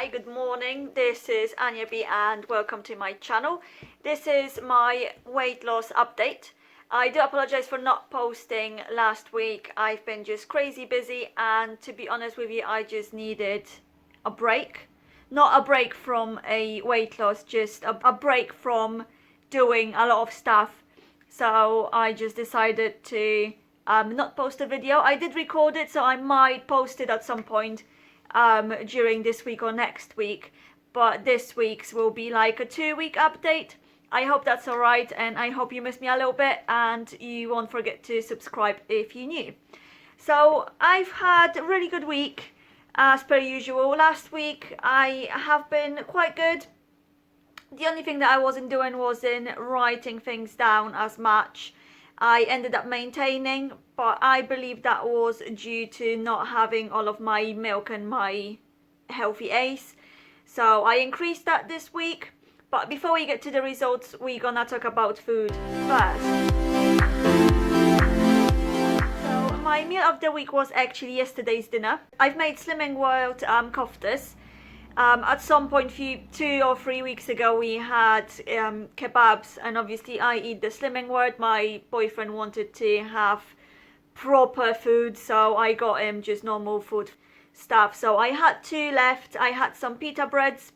Hi, good morning. This is Anya B and welcome to my channel. This is my weight loss update. I do apologize for not posting last week. I've been just crazy busy, and to be honest with you, I just needed a break. Not a break from a weight loss, just a break from doing a lot of stuff. So I just decided to not post a video. I did record it, so I might post it at some point during this week or next week, but this week's will be like a 2-week update. I hope that's alright, and I hope you missed me a little bit and you won't forget to subscribe if you're new. So I've had a really good week as per usual. Last week I have been quite good. The only thing that I wasn't doing wasn't writing things down as much. I ended up maintaining, but I believe that was due to not having all of my milk and my healthy Ace. So I increased that this week. But before we get to the results, we're gonna talk about food first. So my meal of the week was actually yesterday's dinner. I've made Slimming World koftas. At some point 2 or 3 weeks ago we had kebabs, and obviously I eat the Slimming World. My boyfriend wanted to have proper food, so I got him just normal food stuff. So I had 2 left. I had some pita breads,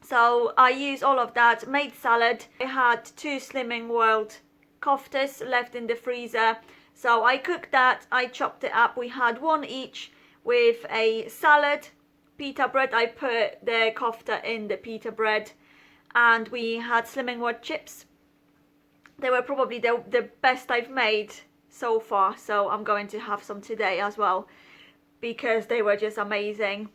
so I used all of that, made salad. I had 2 Slimming World koftas left in the freezer, so I cooked that. I chopped it up. We had 1 each with a salad, pita bread. I put the kofta in the pita bread, and we had Slimming World chips. They were probably the best I've made so far, so I'm going to have some today as well because they were just amazing.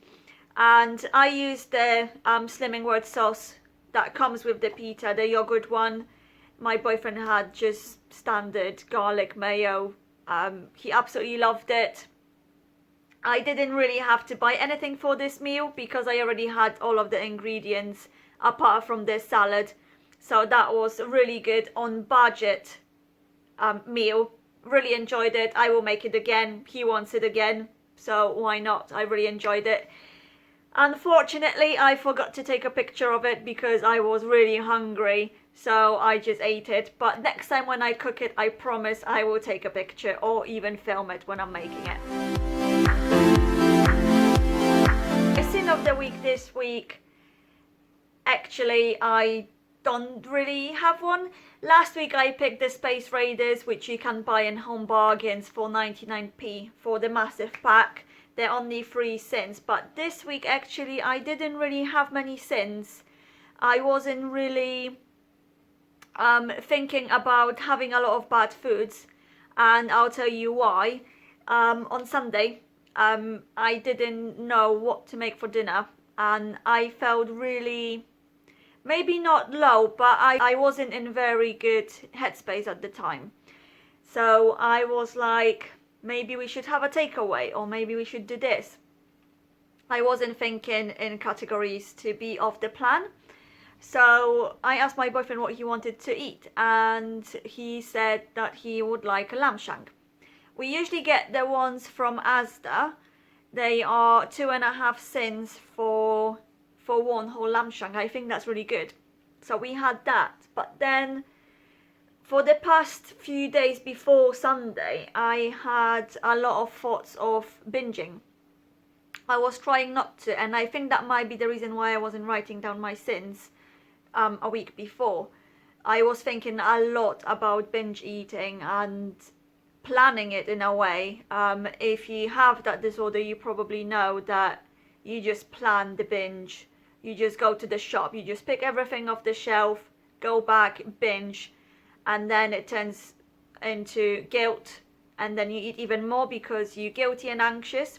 And I used the Slimming World sauce that comes with the pita, the yogurt one. My boyfriend had just standard garlic mayo. He absolutely loved it. I didn't really have to buy anything for this meal because I already had all of the ingredients apart from the salad. So that was really good on budget meal. Really enjoyed it. I will make it again. He wants it again, so why not? I really enjoyed it. Unfortunately, I forgot to take a picture of it because I was really hungry, so I just ate it. But next time when I cook it, I promise I will take a picture or even film it when I'm making it. Sin of the week this week, actually I don't really have one. Last week I picked the Space Raiders, which you can buy in Home Bargains for 99p for the massive pack. They're only 3 cents, but this week actually I didn't really have many cents. I wasn't really thinking about having a lot of bad foods, and I'll tell you why. On Sunday I didn't know what to make for dinner, and I felt really, maybe not low, but I wasn't in very good headspace at the time. So I was like, maybe we should have a takeaway, or maybe we should do this. I wasn't thinking in categories to be off the plan. So I asked my boyfriend what he wanted to eat, and he said that he would like a lamb shank. We usually get the ones from Asda. They are 2.5 cents for 1 whole lamb shank. I think that's really good. So we had that. But then for the past few days before Sunday, I had a lot of thoughts of binging. I was trying not to, and I think that might be the reason why I wasn't writing down my sins a week before. I was thinking a lot about binge eating and planning it in a way. If you have that disorder, you probably know that you just plan the binge. You just go to the shop, you just pick everything off the shelf, go back, binge, and then it turns into guilt, and then you eat even more because you're guilty and anxious.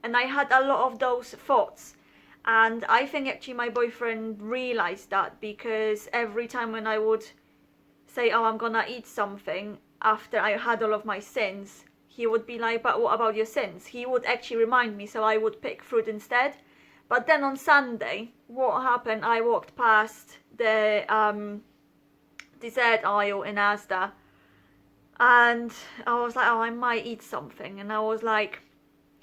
And I had a lot of those thoughts, and I think actually my boyfriend realized that, because every time when I would say, oh, I'm gonna eat something after I had all of my sins, he would be like, but what about your sins? He would actually remind me, so I would pick fruit instead. But then on Sunday, what happened, I walked past the dessert aisle in Asda, and I was like, oh, I might eat something. And I was like,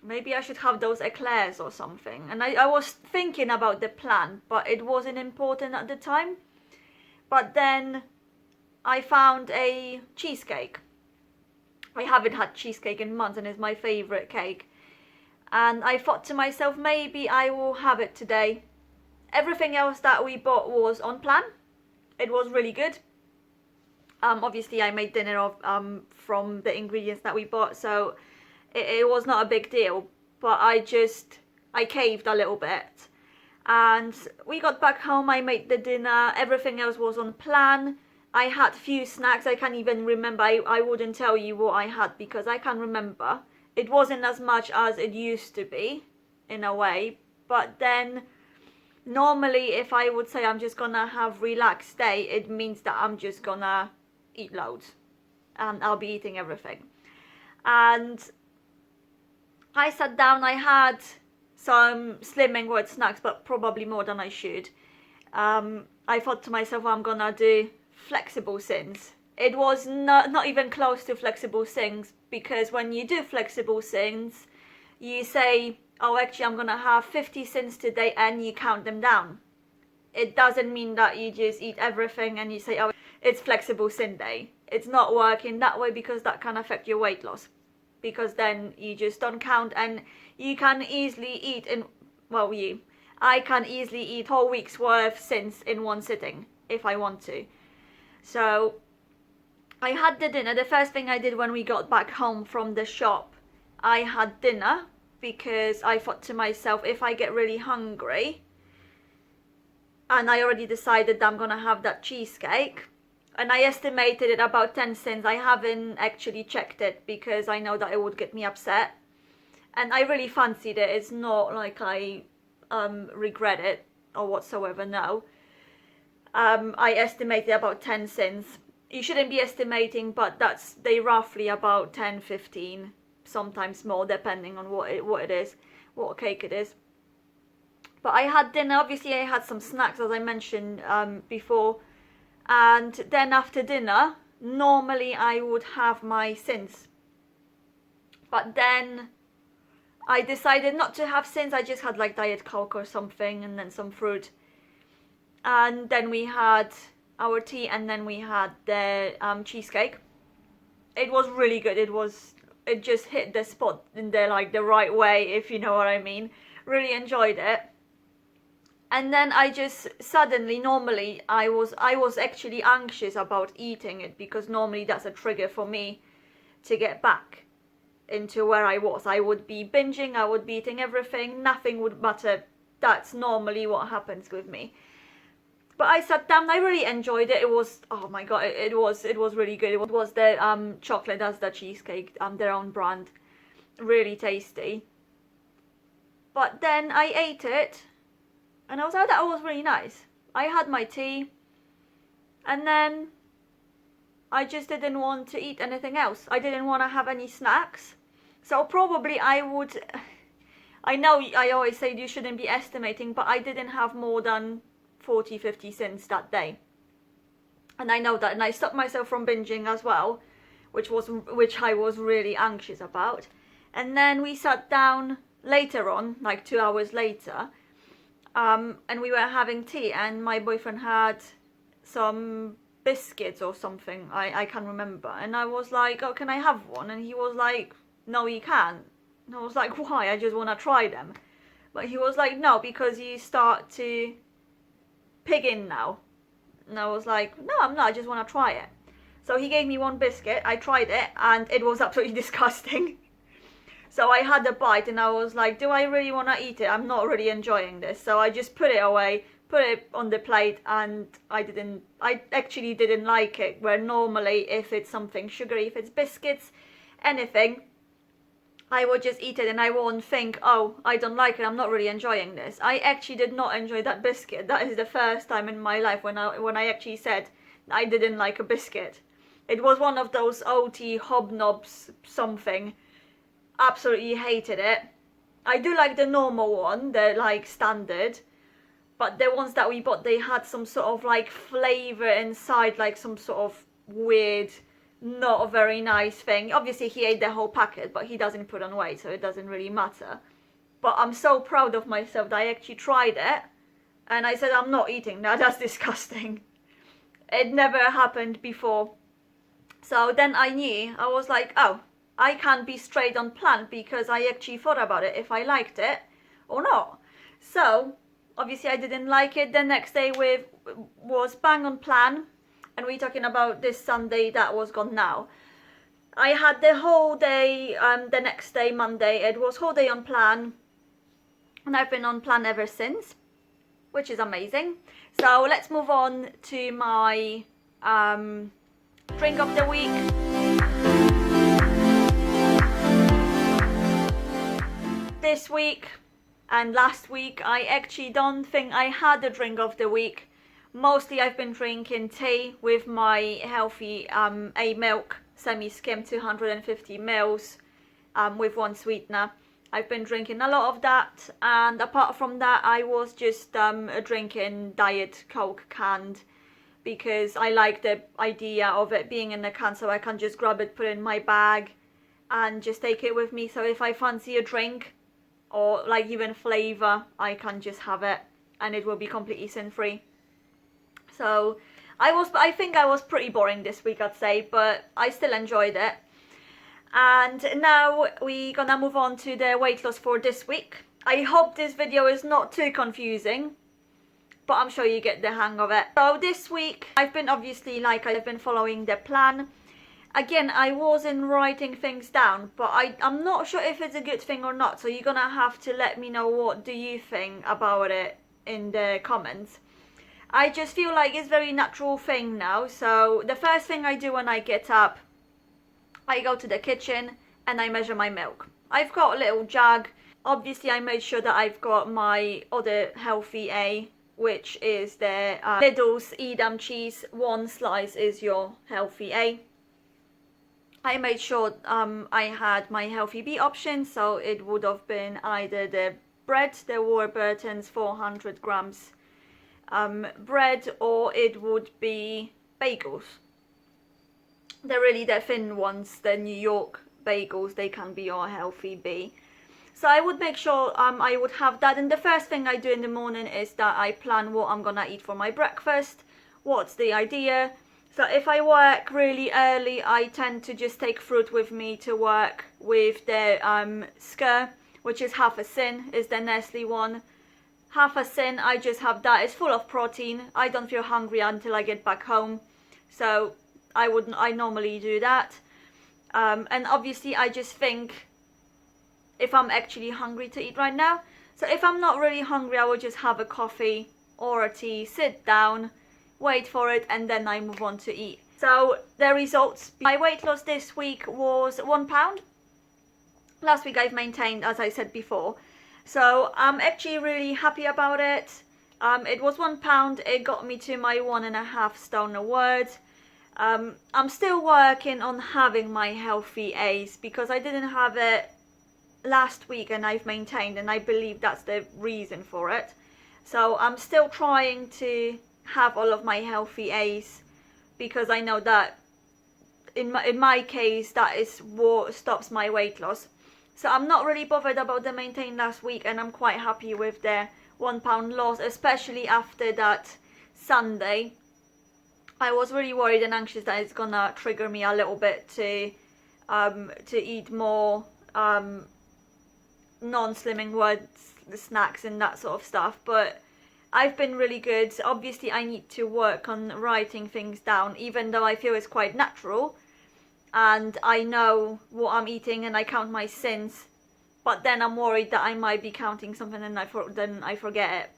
maybe I should have those eclairs or something. And I was thinking about the plan, but it wasn't important at the time. But then I found a cheesecake. I haven't had cheesecake in months and it's my favourite cake. And I thought to myself, maybe I will have it today. Everything else that we bought was on plan. It was really good. Obviously I made dinner from the ingredients that we bought, so it was not a big deal. But I caved a little bit. And we got back home, I made the dinner, everything else was on plan. I had few snacks, I can't even remember, I wouldn't tell you what I had because I can't remember. It wasn't as much as it used to be, in a way. But then, normally if I would say I'm just gonna have relaxed day, it means that I'm just gonna eat loads. And I'll be eating everything. And I sat down, I had some Slimming World snacks, but probably more than I should. I thought to myself, I'm gonna do flexible thins. It was not even close to flexible thins, because when you do flexible thins, you say, oh, actually I'm gonna have 50 thins today, and you count them down. It doesn't mean that you just eat everything and you say, oh, it's flexible thin day. It's not working that way, because that can affect your weight loss. Because then you just don't count, and you can easily eat I can easily eat whole week's worth thins in one sitting if I want to. So I had the dinner. The first thing I did when we got back home from the shop, I had dinner, because I thought to myself, if I get really hungry, and I already decided that I'm gonna have that cheesecake, and I estimated it about 10 cents. I haven't actually checked it because I know that it would get me upset. And I really fancied it. It's not like I regret it or whatsoever, no. I estimated about 10 cents. You shouldn't be estimating, but they roughly about 10, 15, sometimes more, depending on what it is, what cake it is. But I had dinner. Obviously I had some snacks, as I mentioned before. And then after dinner, normally I would have my thins. But then I decided not to have thins. I just had like Diet Coke or something, and then some fruit. And then we had our tea, and then we had the cheesecake. It was really good. It just hit the spot in the right way, if you know what I mean. Really enjoyed it. And then I just suddenly, normally I was actually anxious about eating it, because normally that's a trigger for me to get back into where I was. I would be binging, I would be eating everything, nothing would matter. That's normally what happens with me. But I sat down, I really enjoyed it. It was, oh my god, it was really good. It was the chocolate, that's the cheesecake, their own brand. Really tasty. But then I ate it, and I was like, that was really nice. I had my tea, and then I just didn't want to eat anything else. I didn't want to have any snacks. So probably I know I always say you shouldn't be estimating, but I didn't have more than 40, 50 cents that day. And I know that, and I stopped myself from binging as well, which I was really anxious about. And then we sat down later on, like 2 hours later, and we were having tea, and my boyfriend had some biscuits or something, I can't remember, and I was like, oh, can I have one? And he was like, no, you can't. And I was like, why? I just want to try them. But he was like, no, because you start to pig in now. And I was like, no, I'm not, I just want to try it. So he gave me one biscuit, I tried it, and it was absolutely disgusting. So I had a bite, and I was like, do I really want to eat it? I'm not really enjoying this. So I just put it away, put it on the plate, and I actually didn't like it. Where normally, if it's something sugary, if it's biscuits, anything, I would just eat it and I won't think, oh, I don't like it, I'm not really enjoying this. I actually did not enjoy that biscuit. That is the first time in my life when I actually said I didn't like a biscuit. It was one of those OT hobnobs something. Absolutely hated it. I do like the normal one, the like standard, but the ones that we bought, they had some sort of like flavour inside, like some sort of weird not a very nice thing. Obviously he ate the whole packet, but he doesn't put on weight, so it doesn't really matter. But I'm so proud of myself that I actually tried it, and I said I'm not eating that, that's disgusting. It never happened before. So then I knew, I was like, oh, I can't be straight on plan, because I actually thought about it, if I liked it or not. So obviously I didn't like it. The next day was bang on plan, and we're talking about this Sunday that was gone now. I had the whole day, the next day, Monday, it was whole day on plan, and I've been on plan ever since, which is amazing. So let's move on to my drink of the week. This week and last week, I actually don't think I had a drink of the week. Mostly I've been drinking tea with my healthy A milk, semi-skim 250 mils with one sweetener. I've been drinking a lot of that, and apart from that I was just drinking Diet Coke canned, because I like the idea of it being in a can, so I can just grab it, put it in my bag and just take it with me. So if I fancy a drink or like even flavour, I can just have it and it will be completely sin free. So I think I was pretty boring this week, I'd say, but I still enjoyed it. And now we're gonna move on to the weight loss for this week. I hope this video is not too confusing, but I'm sure you get the hang of it. So this week I've been I've been following the plan. Again, I wasn't writing things down, but I'm not sure if it's a good thing or not, so you're gonna have to let me know what do you think about it in the comments. I just feel like it's a very natural thing now. So the first thing I do when I get up, I go to the kitchen and I measure my milk. I've got a little jug. Obviously I made sure that I've got my other healthy A, which is the Lidl's Edam cheese. One slice is your healthy A. I made sure I had my healthy B option, so it would have been either the bread, the Warburton's 400 grams bread, or it would be bagels. They're really the thin ones, the New York bagels, they can be your healthy B. So I would make sure I would have that, and the first thing I do in the morning is that I plan what I'm gonna eat for my breakfast. What's the idea? So if I work really early, I tend to just take fruit with me to work with the Skr, which is half a sin, is the Nestle one. Half a sin, I just have that. It's full of protein. I don't feel hungry until I get back home, so I normally do that. And obviously I just think if I'm actually hungry to eat right now. So if I'm not really hungry, I will just have a coffee or a tea, sit down, wait for it, and then I move on to eat. So the results, my weight loss this week was 1 pound. Last week I've maintained, as I said before. So I'm actually really happy about it. It was 1 pound, it got me to my 1.5 stone a word. I'm still working on having my healthy A's, because I didn't have it last week and I've maintained, and I believe that's the reason for it. So I'm still trying to have all of my healthy A's, because I know that in my case that is what stops my weight loss. So I'm not really bothered about the maintain last week, and I'm quite happy with the 1 pound loss, especially after that Sunday. I was really worried and anxious that it's gonna trigger me a little bit to eat more non-slimming words, snacks and that sort of stuff, but I've been really good. Obviously I need to work on writing things down, even though I feel it's quite natural and I know what I'm eating and I count my sins, but then I'm worried that I might be counting something and then I forget it.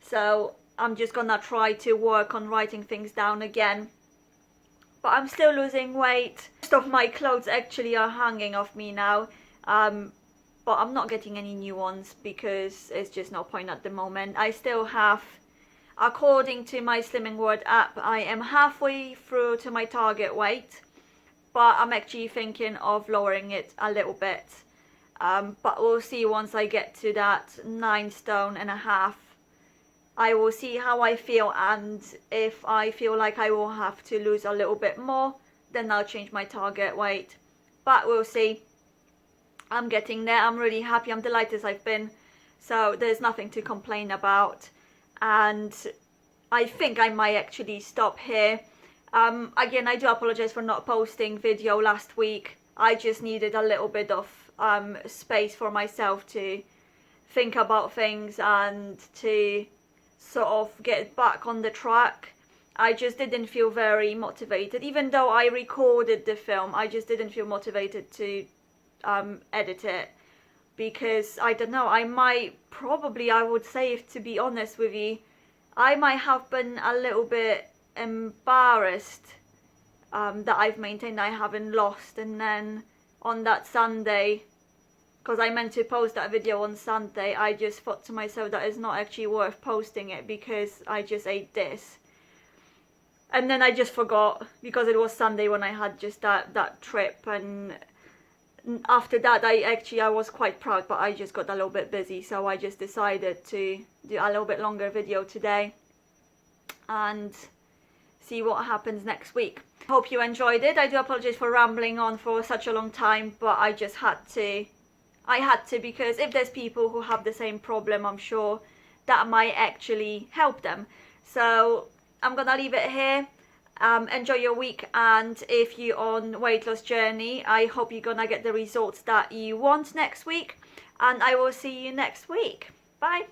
So I'm just gonna try to work on writing things down again. But I'm still losing weight. Most of my clothes actually are hanging off me now, but I'm not getting any new ones because it's just no point at the moment. I still have, according to my Slimming World app, I am halfway through to my target weight, but I'm actually thinking of lowering it a little bit. But we'll see once I get to that 9.5 stone. I will see how I feel, and if I feel like I will have to lose a little bit more, then I'll change my target weight. But we'll see. I'm getting there. I'm really happy. I'm delighted as I've been. So there's nothing to complain about. And I think I might actually stop here. Again, I do apologize for not posting video last week. I just needed a little bit of space for myself to think about things and to sort of get back on the track. I just didn't feel very motivated. Even though I recorded the film, I just didn't feel motivated to edit it, because I don't know, I would say, if to be honest with you, I might have been a little bit embarrassed that I've maintained I haven't lost. And then on that Sunday, because I meant to post that video on Sunday, I just thought to myself that it's not actually worth posting it because I just ate this. And then I just forgot, because it was Sunday when I had just that trip. And after that, I was quite proud, but I just got a little bit busy, so I just decided to do a little bit longer video today and see what happens next week. Hope you enjoyed it. I do apologize for rambling on for such a long time, but I just had to. I had to, because if there's people who have the same problem, I'm sure that might actually help them. So I'm gonna leave it here. Enjoy your week, and if you're on weight loss journey, I hope you're gonna get the results that you want next week, and I will see you next week. Bye.